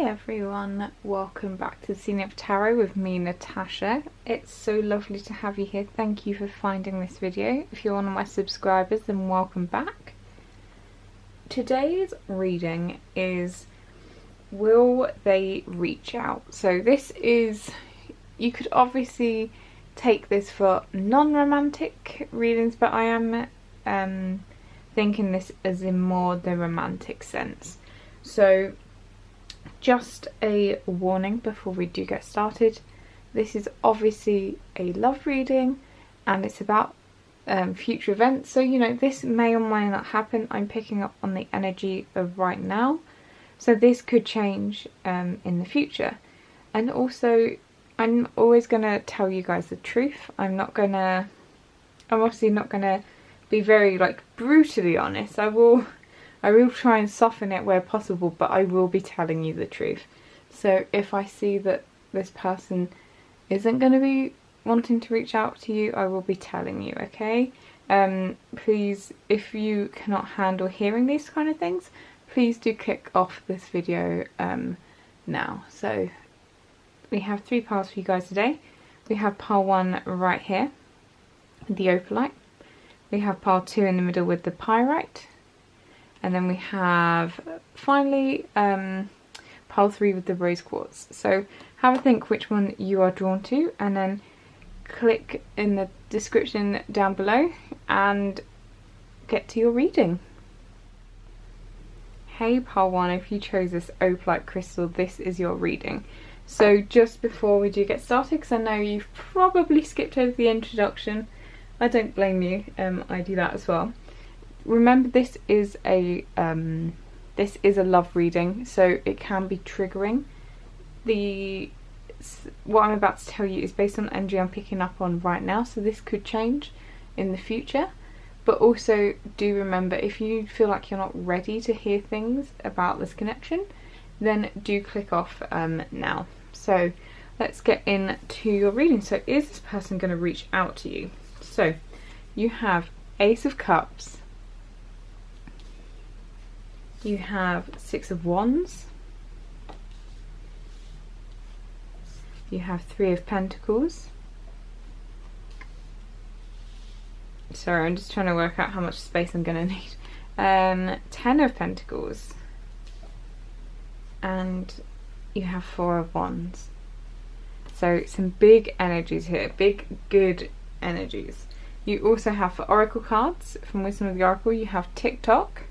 everyone, welcome back to the Nymph Tarot with me, Natasha. It's so lovely to have you here. Thank you for finding this video. If you're one of my subscribers, then welcome back. Today's reading is Will They Reach Out? So this is, you could obviously take this for non-romantic readings, but I am thinking this as in more the romantic sense. So just a warning before we do get started, this is obviously a love reading and it's about future events, so you know this may or may not happen. I'm picking up on the energy of right now, so this could change in the future. And also I'm always going to tell you guys the truth. I'm obviously not gonna be very like brutally honest. I will try and soften it where possible, but I will be telling you the truth. So if I see that this person isn't going to be wanting to reach out to you, I will be telling you, okay? Please, if you cannot handle hearing these kind of things, please do click off this video now. So we have 3 piles for you guys today. We have pile 1 right here, the opalite. We have pile 2 in the middle with the pyrite. And then we have finally pile 3 with the rose quartz. So have a think which one you are drawn to, and then click in the description down below and get to your reading. Hey pile 1, if you chose this opalite crystal, this is your reading. So just before we do get started, because I know you've probably skipped over the introduction, I don't blame you, I do that as well. Remember, this is a love reading, so it can be triggering. What I'm about to tell you is based on energy I'm picking up on right now, so this could change in the future. But also do remember, if you feel like you're not ready to hear things about this connection, then do click off now. So let's get into your reading. So is this person going to reach out to you? So you have Ace of Cups. You have 6 of Wands. You have 3 of Pentacles. Sorry, I'm just trying to work out how much space I'm going to need. 10 of Pentacles. And you have 4 of Wands. So some big energies here, big good energies. You also have, for Oracle cards, from Wisdom of the Oracle, you have TikTok,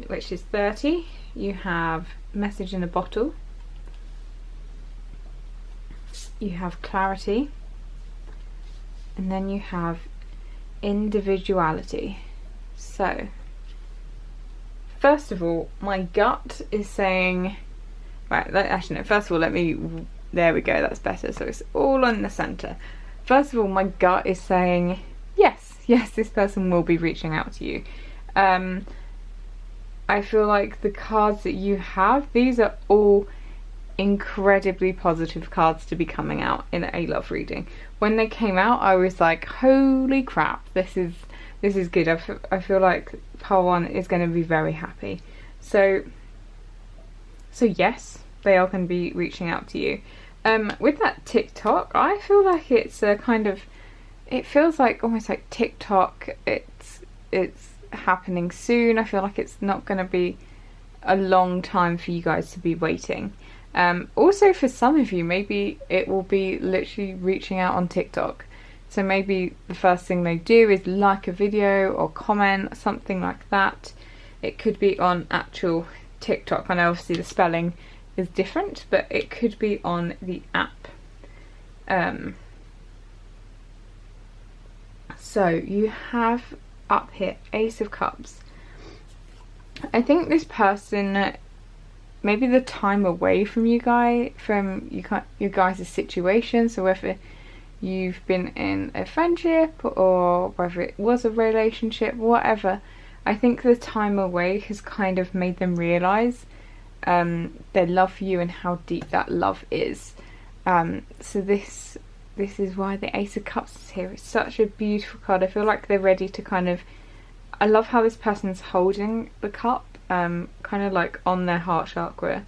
which is 30. You have Message in a Bottle. You have Clarity. And then you have Individuality. So, first of all, my gut is saying, right, actually no, first of all there we go, that's better, so it's all on the centre. First of all, my gut is saying, yes, this person will be reaching out to you. I feel like the cards that you have, these are all incredibly positive cards to be coming out in a love reading. When they came out, I was like, holy crap, this is good. I feel like pile 1 is going to be very happy. So yes, they are going to be reaching out to you. With that TikTok, I feel like it's a kind of, it feels like almost like TikTok, it's happening soon. I feel like it's not going to be a long time for you guys to be waiting. Also for some of you, maybe it will be literally reaching out on TikTok. So maybe the first thing they do is like a video or comment, something like that. It could be on actual TikTok. I know obviously the spelling is different, but it could be on the app. So you have up here Ace of Cups. I think this person, maybe the time away from you guys, your guys' situation, so whether you've been in a friendship or whether it was a relationship, whatever, I think the time away has kind of made them realise their love for you and how deep that love is. So this is why the Ace of Cups is here. It's such a beautiful card. I feel like they're ready to kind of, I love how this person's holding the cup, kind of like on their heart chakra,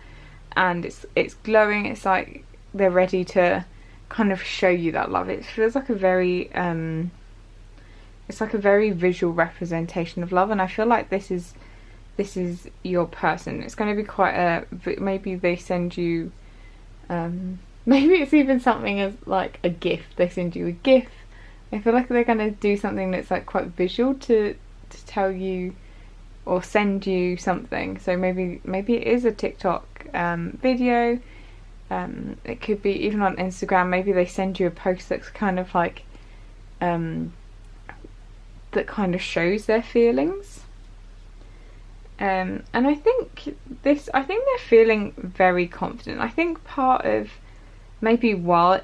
and it's glowing. It's like they're ready to kind of show you that love. It feels like a very it's like a very visual representation of love, and I feel like this is your person. It's going to be quite a, maybe they send you maybe it's even something as like a gift. They send you a gift. I feel like they're going to do something that's like quite visual to tell you or send you something. So maybe it is a TikTok video. It could be even on Instagram. Maybe they send you a post that's kind of like that kind of shows their feelings. And I think they're feeling very confident. I think part of maybe why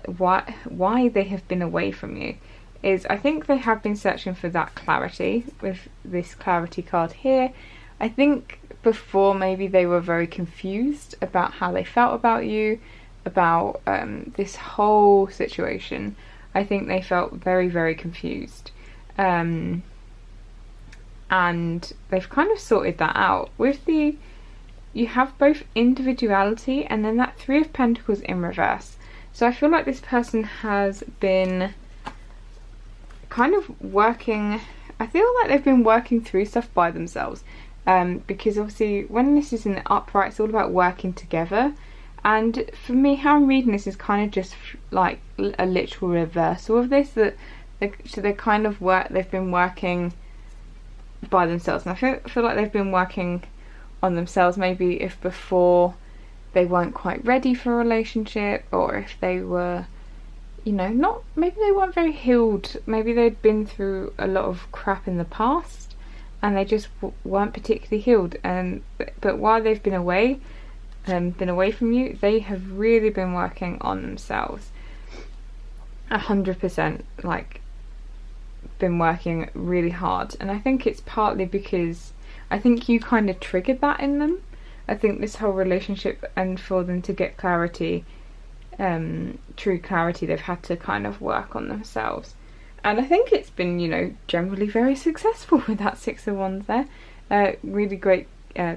they have been away from you is I think they have been searching for that clarity with this clarity card here. I think before maybe they were very confused about how they felt about you, about this whole situation. I think they felt very, very confused. And they've kind of sorted that out. With you have both individuality and then that Three of Pentacles in reverse. So I feel like this person has been kind of working, I feel like they've been working through stuff by themselves. Because obviously when this is in the upright, it's all about working together. And for me, how I'm reading this is kind of just like a literal reversal of this. That they kind of they've been working by themselves, and I feel like they've been working on themselves. Maybe if before they weren't quite ready for a relationship, or if they were, you know, maybe they weren't very healed. Maybe they'd been through a lot of crap in the past, and they just weren't particularly healed. But while they've been away from you, they have really been working on themselves. 100%, like, been working really hard. And I think it's partly because I think you kind of triggered that in them. I think this whole relationship, and for them to get clarity, true clarity, they've had to kind of work on themselves. And I think it's been, you know, generally very successful with that Six of Wands there. Really great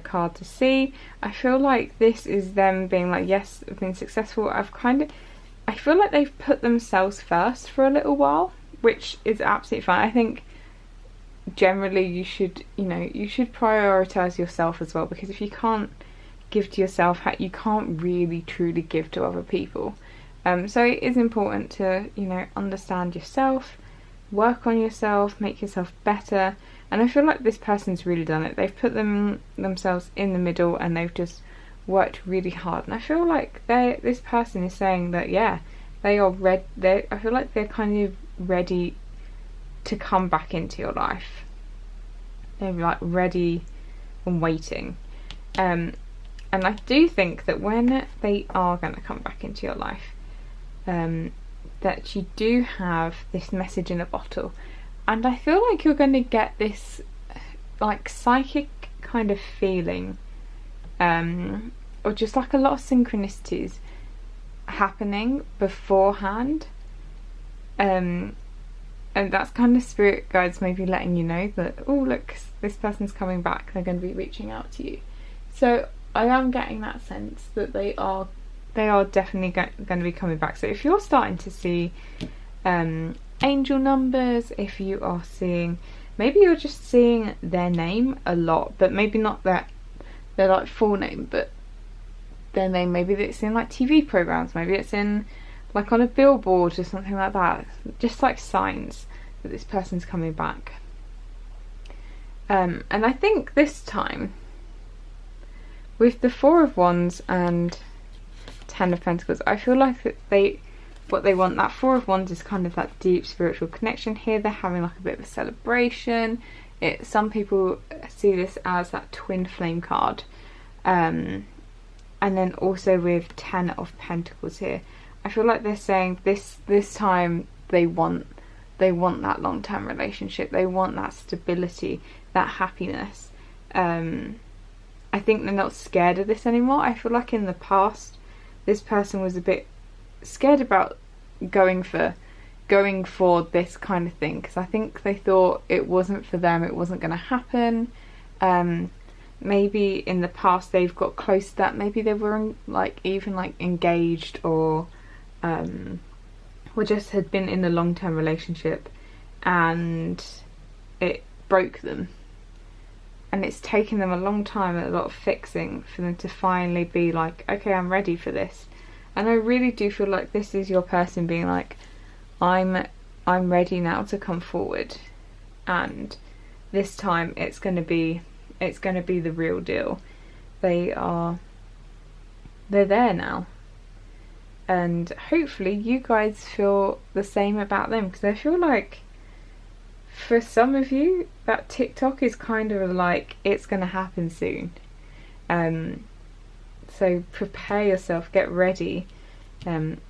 card to see. I feel like this is them being like, yes, I've been successful. I feel like they've put themselves first for a little while, which is absolutely fine. I think generally you should prioritize yourself as well, because if you can't give to yourself, you can't really truly give to other people. So it is important to, you know, understand yourself, work on yourself, make yourself better. And I feel like this person's really done it. They've put themselves in the middle, and they've just worked really hard. And I feel like this person is saying that, yeah, they are ready. I feel like they're kind of ready to come back into your life. They're like ready and waiting. And I do think that when they are going to come back into your life, that you do have this message in a bottle. And I feel like you're going to get this like psychic kind of feeling, or just like a lot of synchronicities happening beforehand. And that's kind of spirit guides maybe letting you know that, oh look, this person's coming back, they're going to be reaching out to you. So I am getting that sense that they are definitely going to be coming back. So if you're starting to see angel numbers, if you are seeing, maybe you're just seeing their name a lot, but maybe not their like full name, but their name, maybe it's in like TV programs, maybe it's in like on a billboard or something like that, just like signs that this person's coming back. And I think this time with the Four of Wands and Ten of Pentacles, I feel like that what they want, that Four of Wands is kind of that deep spiritual connection here. They're having like a bit of a celebration. Some people see this as that twin flame card. And then also with Ten of Pentacles here, I feel like they're saying this time they want that long-term relationship. They want that stability, that happiness. I think they're not scared of this anymore. I feel like in the past this person was a bit scared about going for this kind of thing, because I think they thought it wasn't for them, it wasn't going to happen. maybe in the past they've got close to that, maybe they were like even like engaged, or just had been in a long-term relationship and it broke them, and it's taken them a long time and a lot of fixing for them to finally be like, okay, I'm ready for this. And I really do feel like this is your person being like, I'm ready now to come forward, and this time it's going to be the real deal. They're there now, and hopefully you guys feel the same about them, because I feel like for some of you that TikTok is kind of like, it's going to happen soon. So prepare yourself, get ready, and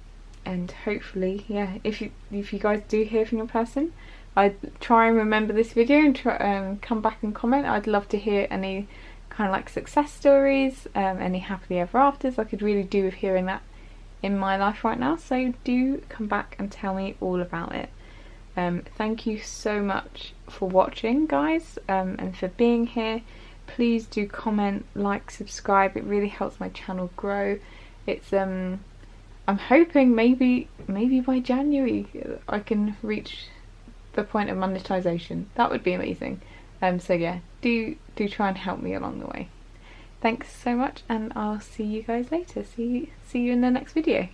hopefully, yeah, if you guys do hear from your person, I'd try and remember this video and try come back and comment. I'd love to hear any kind of like success stories, any happily ever afters. I could really do with hearing that in my life right now, so do come back and tell me all about it. Thank you so much for watching, guys, and for being here. Please do comment, like, subscribe. It really helps my channel grow. It's I'm hoping maybe by January I can reach the point of monetization. That would be amazing. So yeah, do try and help me along the way. Thanks so much, and I'll see you guys later. See you in the next video.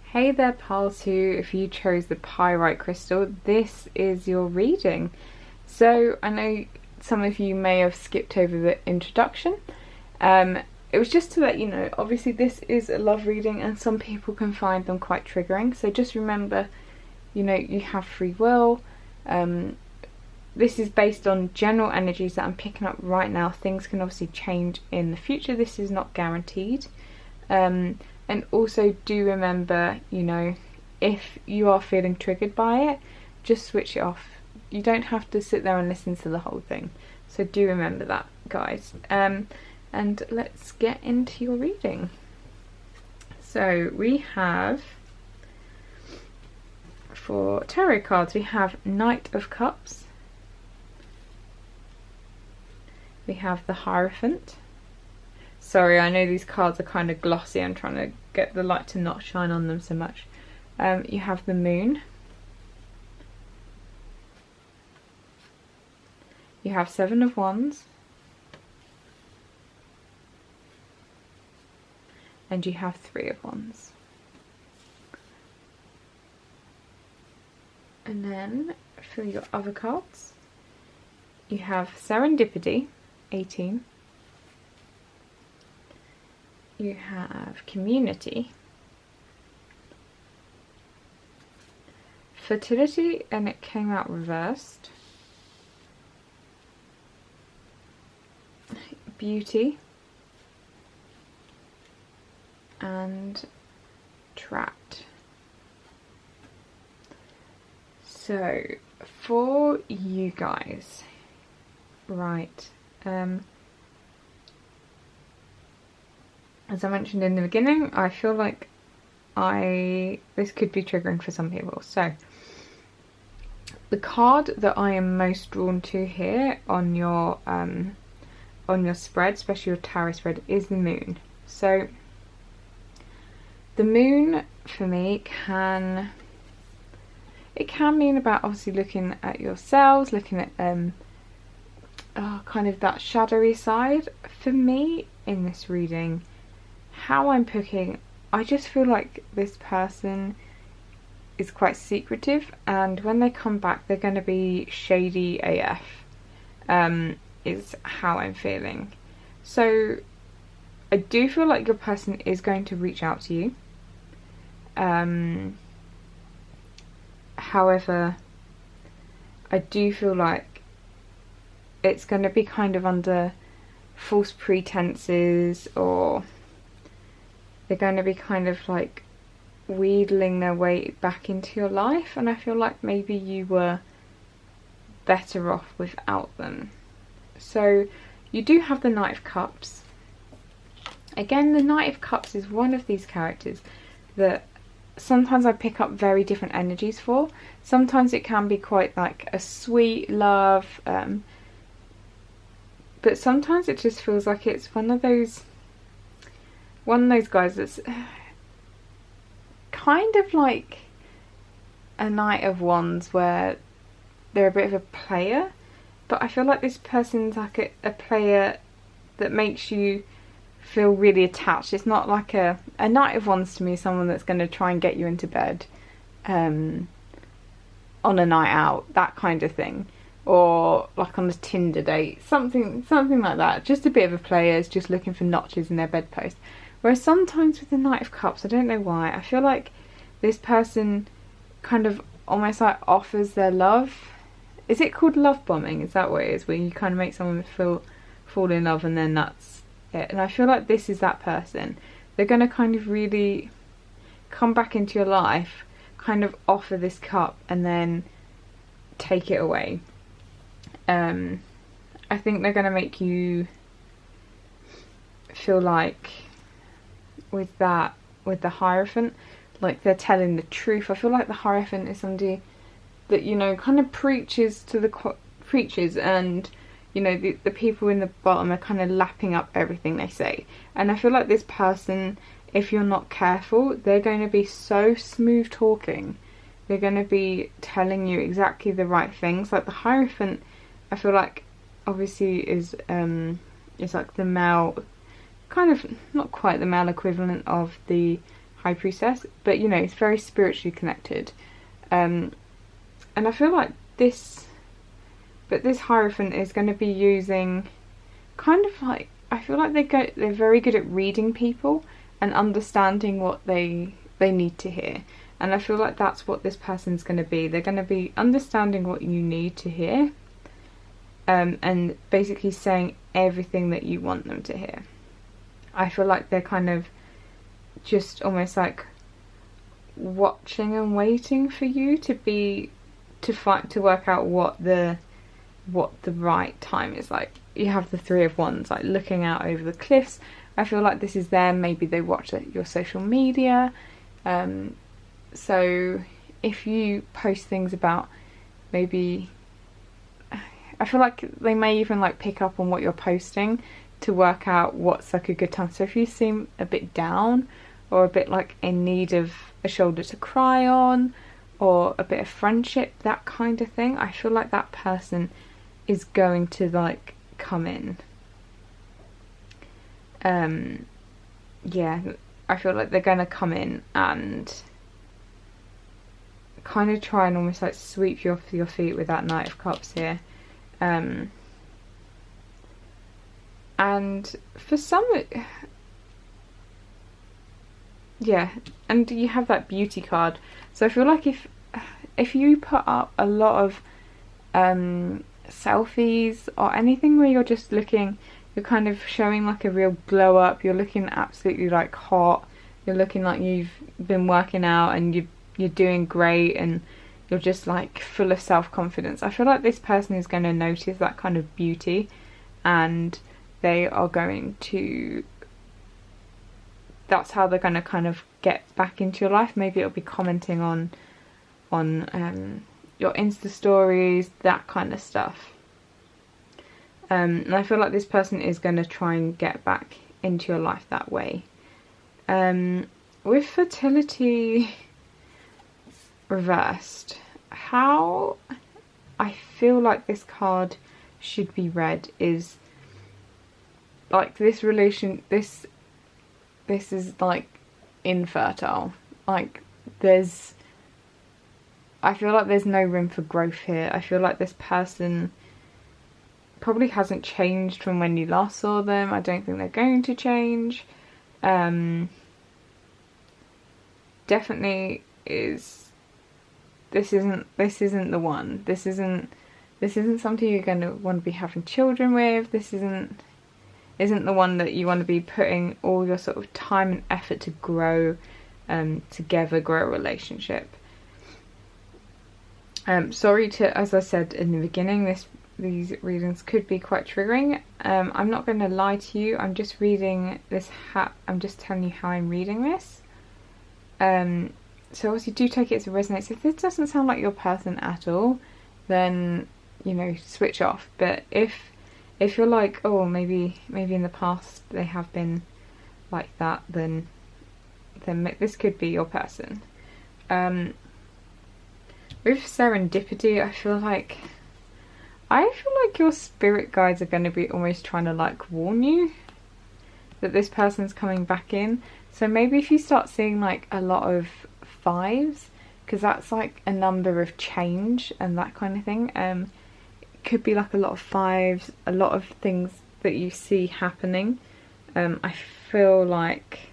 Hey there, pals, who, if you chose the pyrite crystal, this is your reading. So I know some of you may have skipped over the introduction. It was just to let you know, obviously this is a love reading and some people can find them quite triggering, so just remember, you know, you have free will. This is based on general energies that I'm picking up right now. Things can obviously change in the future. This is not guaranteed. And also do remember, you know, if you are feeling triggered by it, just switch it off. You don't have to sit there and listen to the whole thing. So do remember that, guys. And let's get into your reading. So we have, for tarot cards, we have Knight of Cups. We have the Hierophant. Sorry, I know these cards are kind of glossy. I'm trying to get the light to not shine on them so much. You have the Moon. You have Seven of Wands. And you have Three of Wands. And then for your other cards, you have Serendipity, 18. You have Community, Fertility, and it came out reversed, Beauty, and Trapped. So for you guys, right, as I mentioned in the beginning, I feel like this could be triggering for some people. So the card that I am most drawn to here on your spread, especially your tarot spread, is the Moon. So the Moon for me can mean about obviously looking at yourselves, looking at kind of that shadowy side. For me in this reading, how I'm picking, I just feel like this person is quite secretive, and when they come back they're going to be shady AF, is how I'm feeling. So I do feel like your person is going to reach out to you. However, I do feel like it's going to be kind of under false pretenses, or they're going to be kind of like wheedling their way back into your life, and I feel like maybe you were better off without them. So you do have the Knight of Cups. Again, the Knight of Cups is one of these characters that sometimes I pick up very different energies for. Sometimes it can be quite like a sweet love, but sometimes it just feels like it's one of those guys that's kind of like a Knight of Wands, where they're a bit of a player, but I feel like this person's like a player that makes you feel really attached. It's not like a Knight of Wands to me is someone that's going to try and get you into bed on a night out, that kind of thing, or like on a Tinder date, something like that. Just a bit of a player is just looking for notches in their bedpost. Whereas sometimes with the Knight of Cups, I don't know why, I feel like this person kind of almost like offers their love. Is it called love bombing? Is that what it is, where you kind of make someone fall in love and then that's it? And I feel like this is that person. They're going to kind of really come back into your life, kind of offer this cup and then take it away. I think they're going to make you feel like with the Hierophant, like they're telling the truth. I feel like the Hierophant is somebody that, you know, kind of preaches to the preachers, and you know, the people in the bottom are kind of lapping up everything they say. And I feel like this person, if you're not careful, they're going to be so smooth talking. They're going to be telling you exactly the right things. Like the Hierophant, I feel like obviously is like the male, kind of not quite the male equivalent of the High Priestess, but you know, it's very spiritually connected. And I feel like this Hierophant is going to be using kind of like, I feel like they're very good at reading people and understanding what they need to hear. And I feel like that's what this person's going to be. They're going to be understanding what you need to hear, and basically saying everything that you want them to hear. I feel like they're kind of just almost like watching and waiting for you to work out what the right time is. Like you have the Three of Wands, like looking out over the cliffs. I feel like this is them. Maybe they watch your social media. So if you post things about, maybe, I feel like they may even like pick up on what you're posting to work out what's like a good time. So if you seem a bit down or a bit like in need of a shoulder to cry on or a bit of friendship, that kind of thing, I feel like that person is going to like come in. Yeah, I feel like they're going to come in and kind of try and almost like sweep you off your feet with that Knight of Cups here. And for some, yeah, and you have that beauty card. So I feel like if you put up a lot of selfies or anything where you're just looking, you're kind of showing like a real glow up, you're looking absolutely like hot, you're looking like you've been working out and you're doing great and you're just like full of self-confidence. I feel like this person is going to notice that kind of beauty, and they are going to, that's how they're going to kind of get back into your life. Maybe it'll be commenting on your Insta stories, that kind of stuff. And I feel like this person is going to try and get back into your life that way. With fertility reversed, how I feel like this card should be read is like this is like infertile. Like I feel like there's no room for growth here. I feel like this person probably hasn't changed from when you last saw them. I don't think they're going to change. Definitely is. This isn't the one. This isn't something you're going to want to be having children with. This isn't the one that you want to be putting all your sort of time and effort to grow together, grow a relationship. Sorry to, as I said in the beginning, these readings could be quite triggering. I'm not going to lie to you. I'm just reading this. I'm just telling you how I'm reading this. So obviously do take it as it resonates. If this doesn't sound like your person at all, then, you know, switch off. But if if you're like, oh, maybe in the past they have been like that, then this could be your person. With serendipity, I feel like your spirit guides are going to be almost trying to like warn you that this person's coming back in. So maybe if you start seeing like a lot of 5s, because that's like a number of change and that kind of thing, it could be like a lot of 5s, a lot of things that you see happening. I feel like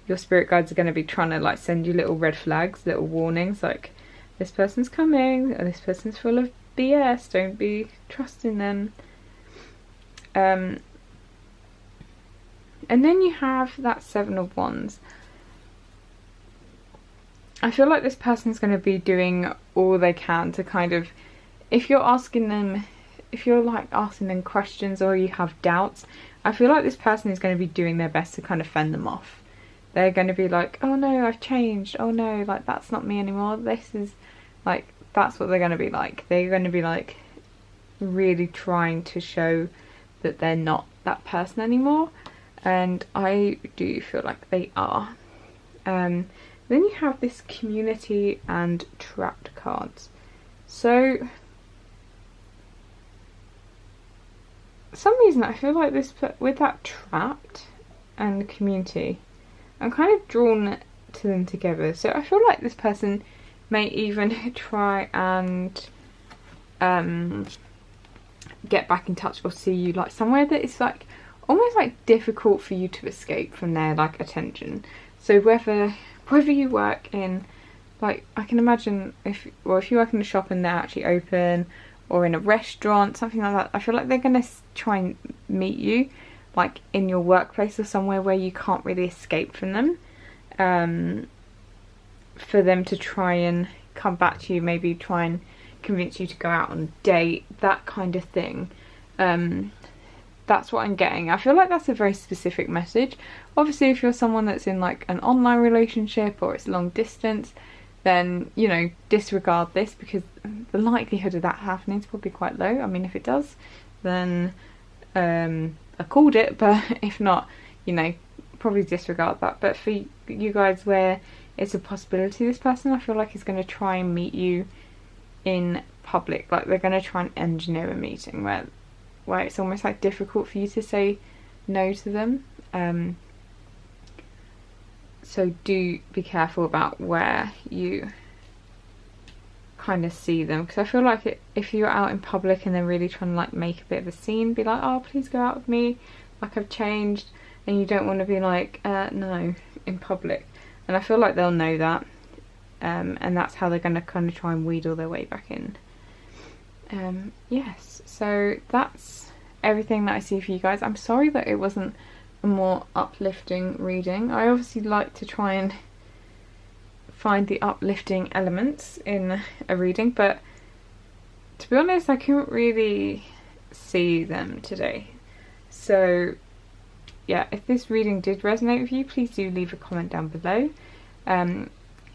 your spirit guides are going to be trying to like send you little red flags, little warnings, like this person's coming, or this person's full of BS, don't be trusting them. And then you have that 7 of Wands. I feel like this person's going to be doing all they can to kind of, if you're asking them questions or you have doubts, I feel like this person is going to be doing their best to kind of fend them off. They're going to be like, oh no, I've changed, oh no, like that's not me anymore, this is like, that's what they're going to be like. They're going to be like really trying to show that they're not that person anymore, and I do feel like they are. Then you have this community and trapped cards. So for some reason I feel like this, with that trapped and community, I'm kind of drawn to them together. So I feel like this person may even try and get back in touch or see you like somewhere that is like almost like difficult for you to escape from their like attention. So whether you work in, like, I can imagine if you work in a shop and they're actually open, or in a restaurant, something like that, I feel like they're going to try and meet you like in your workplace or somewhere where you can't really escape from them, for them to try and come back to you, maybe try and convince you to go out on a date, that kind of thing. That's what I'm getting. I feel like that's a very specific message. Obviously if you're someone that's in like an online relationship or it's long distance, then, you know, disregard this, because the likelihood of that happening is probably quite low. I mean, if it does, then I called it, but if not, you know, probably disregard that. But for you guys where it's a possibility, this person I feel like is going to try and meet you in public. Like they're going to try and engineer a meeting where it's almost like difficult for you to say no to them. So do be careful about where you kind of see them, because I feel like if you're out in public and they're really trying to like make a bit of a scene, be like, oh please go out with me, like I've changed, and you don't want to be like no in public. And I feel like they'll know that, and that's how they're going to kind of try and wheedle their way back in. Yes, so that's everything that I see for you guys. I'm sorry that it wasn't a more uplifting reading. I obviously like to try and find the uplifting elements in a reading, but to be honest I couldn't really see them today. So yeah, if this reading did resonate with you, please do leave a comment down below.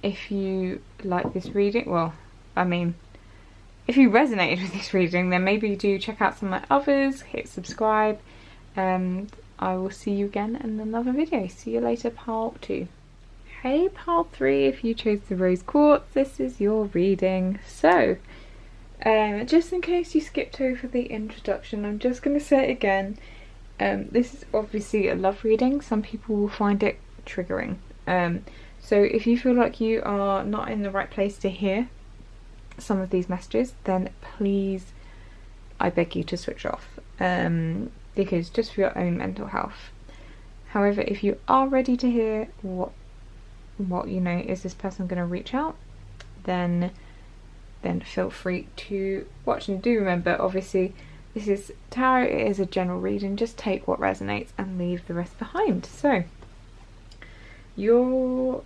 If you like this reading, well, I mean, if you resonated with this reading, then maybe do check out some of my others, hit subscribe, and I will see you again in another video. See you later, pile 2. Hey pile 3, if you chose the rose quartz, this is your reading. So, just in case you skipped over the introduction, I'm just going to say it again. This is obviously a love reading. Some people will find it triggering. So if you feel like you are not in the right place to hear some of these messages, then please, I beg you to switch off, because just for your own mental health. However, if you are ready to hear what you know, is this person going to reach out, then feel free to watch. And do remember, obviously this is tarot, it is a general reading, just take what resonates and leave the rest behind. So your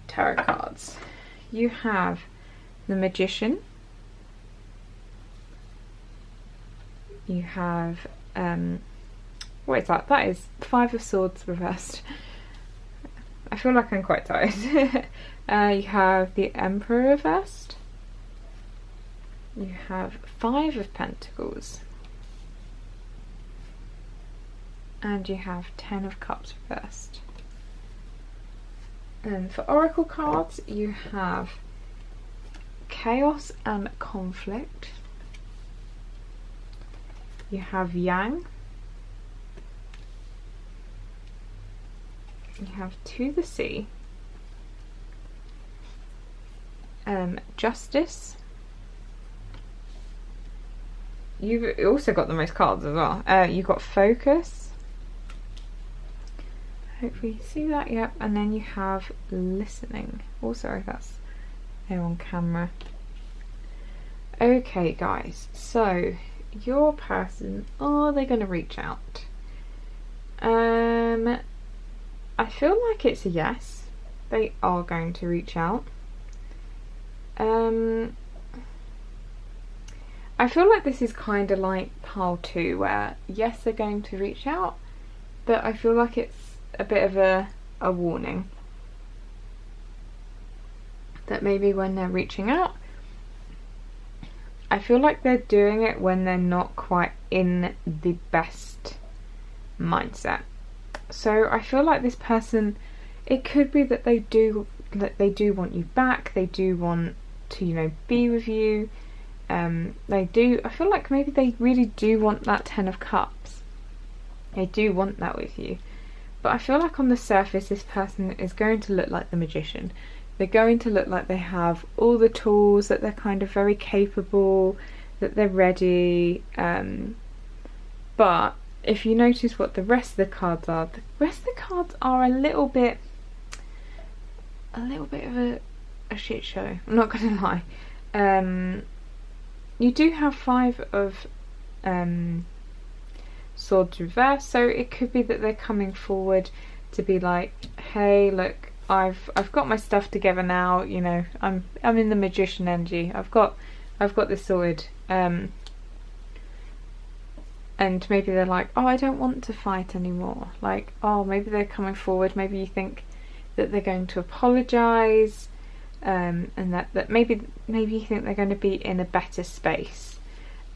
tarot cards, you have the Magician, you have what is that? That is 5 of Swords reversed. I feel like I'm quite tired. You have the Emperor reversed, you have 5 of Pentacles, and you have 10 of Cups reversed. And for Oracle cards, you have Chaos and Conflict. You have Yang. You have To the Sea. Justice. You've also got the most cards as well. You've got Focus. Hopefully you see that, yep. And then you have Listening. Oh, sorry, that's there on camera. Okay, guys, so your person, are they going to reach out? I feel like it's a yes. They are going to reach out. I feel like this is kind of like pile 2, where yes, they're going to reach out, but I feel like it's a bit of a warning that maybe when they're reaching out, I feel like they're doing it when they're not quite in the best mindset. So I feel like this person, it could be that they do want you back, they do want to, you know, be with you. I feel like maybe they really do want that 10 of Cups. They do want that with you. But I feel like on the surface this person is going to look like the Magician. They're going to look like they have all the tools, that they're kind of very capable, that they're ready. But if you notice what the rest of the cards are, a little bit of a shit show. I'm not going to lie. You do have 5 of Swords reversed, so it could be that they're coming forward to be like, hey, look, I've got my stuff together now, you know, I'm in the Magician energy, I've got this sorted. And maybe they're like, oh, I don't want to fight anymore. Like, oh, maybe they're coming forward, maybe you think that they're going to apologise, and that maybe you think they're going to be in a better space.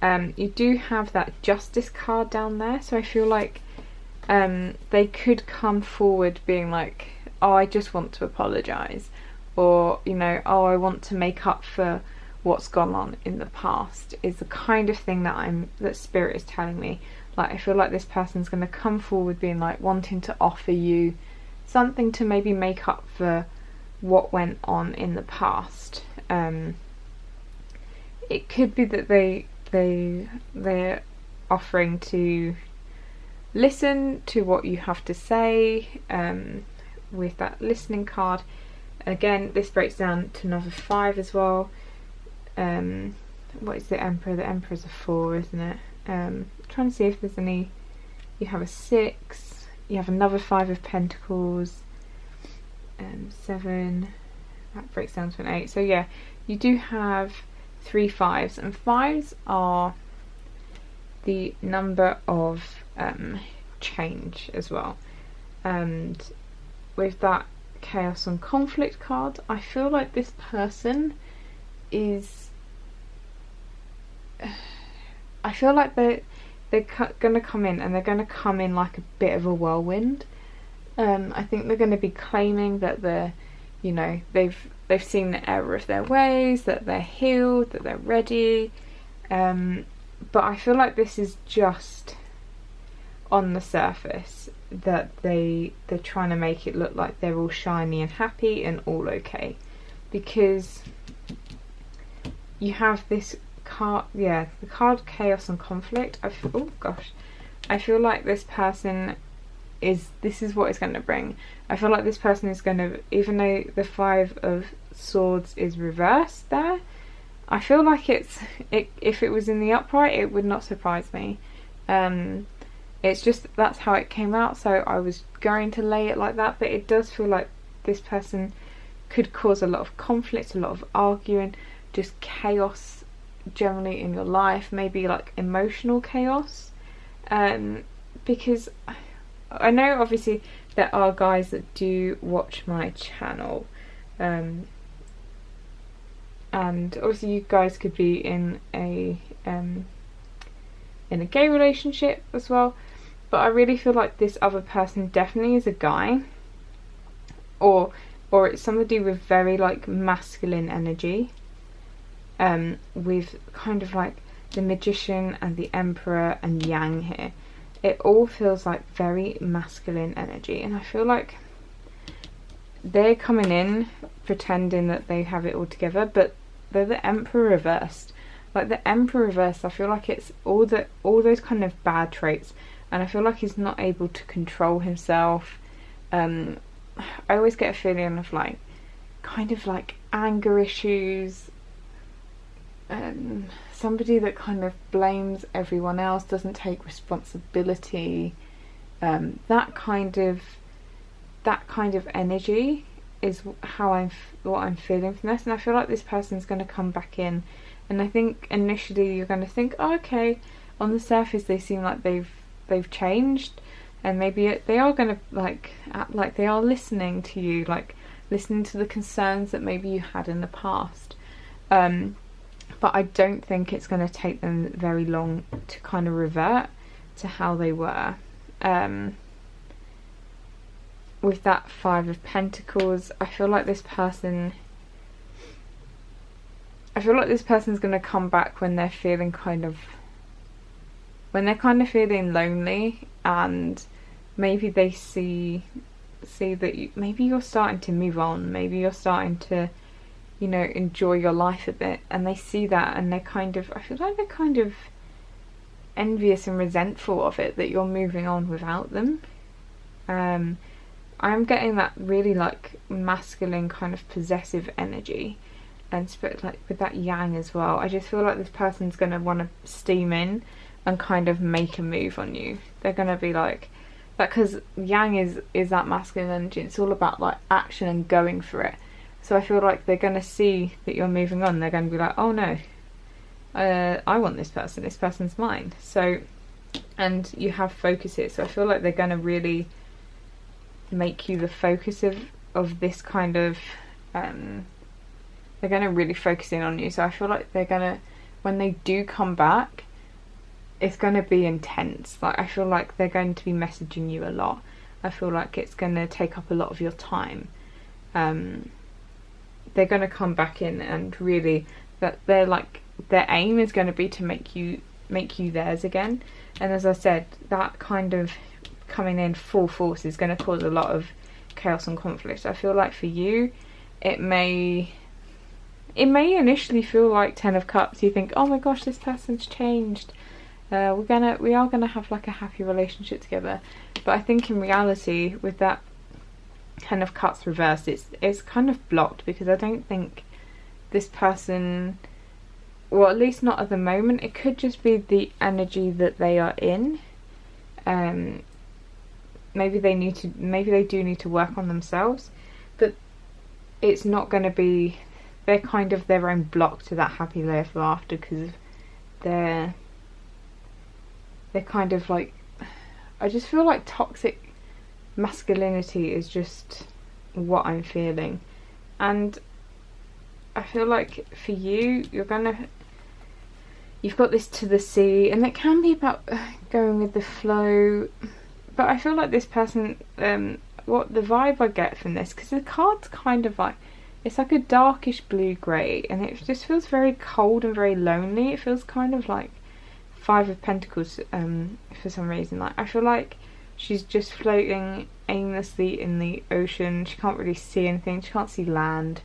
You do have that Justice card down there, so I feel like they could come forward being like, oh, I just want to apologise, or, you know, oh, I want to make up for what's gone on in the past, is the kind of thing that Spirit is telling me. Like, I feel like this person's going to come forward being like wanting to offer you something to maybe make up for what went on in the past. It could be that they're offering to listen to what you have to say, with that listening card. Again, this breaks down to another 5 as well. What is the Emperor? The Emperor's a 4, isn't it? Trying to see if there's any. You have a 6, you have another 5 of Pentacles, 7, that breaks down to an 8. So yeah, you do have 3 5s, and 5s are the number of change as well. And with that Chaos and Conflict card, I feel like this person is, I feel like they're going to come in, and they're going to come in like a bit of a whirlwind. I think they're going to be claiming that they're, you know, they've seen the error of their ways, that they're healed, that they're ready. But I feel like this is just on the surface, that they're trying to make it look like they're all shiny and happy and all okay, because you have this card, yeah, the card Chaos and Conflict. I feel like this person this is what it's going to bring. I feel like this person is going to, even though the 5 of Swords is reversed there, I feel like if it was in the upright, it would not surprise me. It's just that's how it came out, so I was going to lay it like that. But it does feel like this person could cause a lot of conflict, a lot of arguing, just chaos generally in your life, maybe like emotional chaos, because I know obviously there are guys that do watch my channel, and obviously you guys could be in a gay relationship as well, but I really feel like this other person definitely is a guy, or it's somebody with very like masculine energy, with kind of like the Magician and the Emperor and Yang here. It all feels like very masculine energy, and I feel like they're coming in pretending that they have it all together, but they're the Emperor reversed. Like the Emperor reversed, I feel like it's all those kind of bad traits, and I feel like he's not able to control himself. I always get a feeling of like kind of like anger issues, somebody that kind of blames everyone else, doesn't take responsibility. That kind of energy is what I'm feeling from this, and I feel like this person's going to come back in, and I think initially you're going to think, oh, okay, on the surface they seem like they've changed, and maybe they are going to like act like they are listening to you, like listening to the concerns that maybe you had in the past, but I don't think it's going to take them very long to kind of revert to how they were. With that Five of Pentacles, I feel like this person's going to come back when they're feeling kind of feeling lonely, and maybe they see that maybe you're starting to move on, maybe you're starting to, you know, enjoy your life a bit, and they see that, and I feel like they're kind of envious and resentful of it, that you're moving on without them. I'm getting that really like masculine kind of possessive energy, and like with that Yang as well. I just feel like this person's going to want to steam in and kind of make a move on you. They're going to be like that, because Yang is that masculine energy. It's all about like action and going for it. So I feel like they're going to see that you're moving on. They're going to be like, oh no, I want this person. This person's mine. So, and you have focus here. So I feel like they're going to really make you the focus of this kind of, they're going to really focus in on you. So I feel like they're going to, when they do come back, it's going to be intense. Like I feel like they're going to be messaging you a lot. I feel like it's going to take up a lot of your time. They're going to come back in, and really that they're like, their aim is going to be to make you theirs again. And as I said, that kind of coming in full force is going to cause a lot of chaos and conflict. I feel like for you, it may initially feel like 10 of Cups. You think, oh my gosh, this person's changed. We are gonna have like a happy relationship together. But I think in reality, with that 10 of Cups reversed, it's kind of blocked, because I don't think this person, well, at least not at the moment. It could just be the energy that they are in. Maybe they do need to work on themselves, but it's not going to be, they're kind of their own block to that happy life after, because they're kind of like, I just feel like toxic masculinity is just what I'm feeling. And I feel like for you, you've got this to the sea, and it can be about going with the flow. But I feel like this person, what the vibe I get from this, because the card's kind of like, it's like a darkish blue-grey, and it just feels very cold and very lonely. It feels kind of like Five of Pentacles for some reason. Like I feel like she's just floating aimlessly in the ocean. She can't really see anything. She can't see land.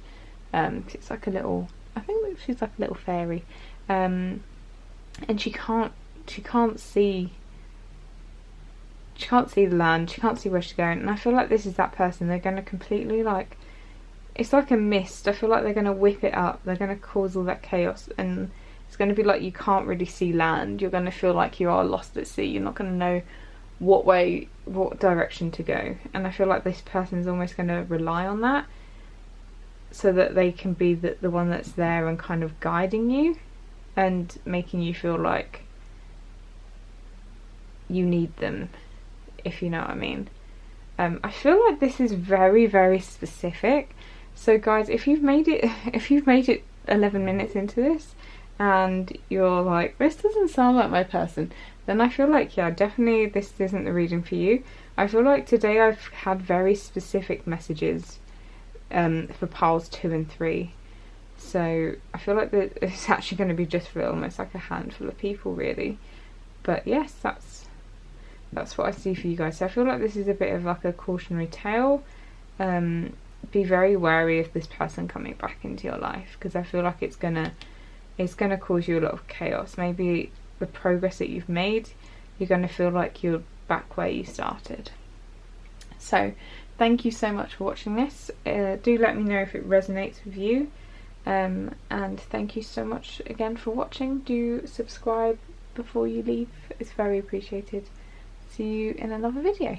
It's like a little, I think she's like a little fairy, and she can't see the land. She can't see where she's going. And I feel like this is that person. They're going to completely like, it's like a mist. I feel like they're going to whip it up. They're going to cause all that chaos, and it's going to be like you can't really see land. You're going to feel like you are lost at sea. You're not going to know what direction to go. And I feel like this person's almost going to rely on that, so that they can be the one that's there and kind of guiding you and making you feel like you need them, if you know what I mean. I feel like this is very, very specific. So guys, if you've made it 11 minutes into this and you're like, this doesn't sound like my person, then I feel like, yeah, definitely this isn't the reading for you. I feel like today I've had very specific messages for piles 2 and 3. So I feel like that it's actually going to be just for almost like a handful of people, really. But yes, that's what I see for you guys. So I feel like this is a bit of like a cautionary tale. Be very wary of this person coming back into your life, because I feel like it's gonna cause you a lot of chaos. Maybe the progress that you've made, you're gonna feel like you're back where you started. So thank you so much for watching this. Do let me know if it resonates with you. And thank you so much again for watching. Do subscribe before you leave, it's very appreciated. See you in another video.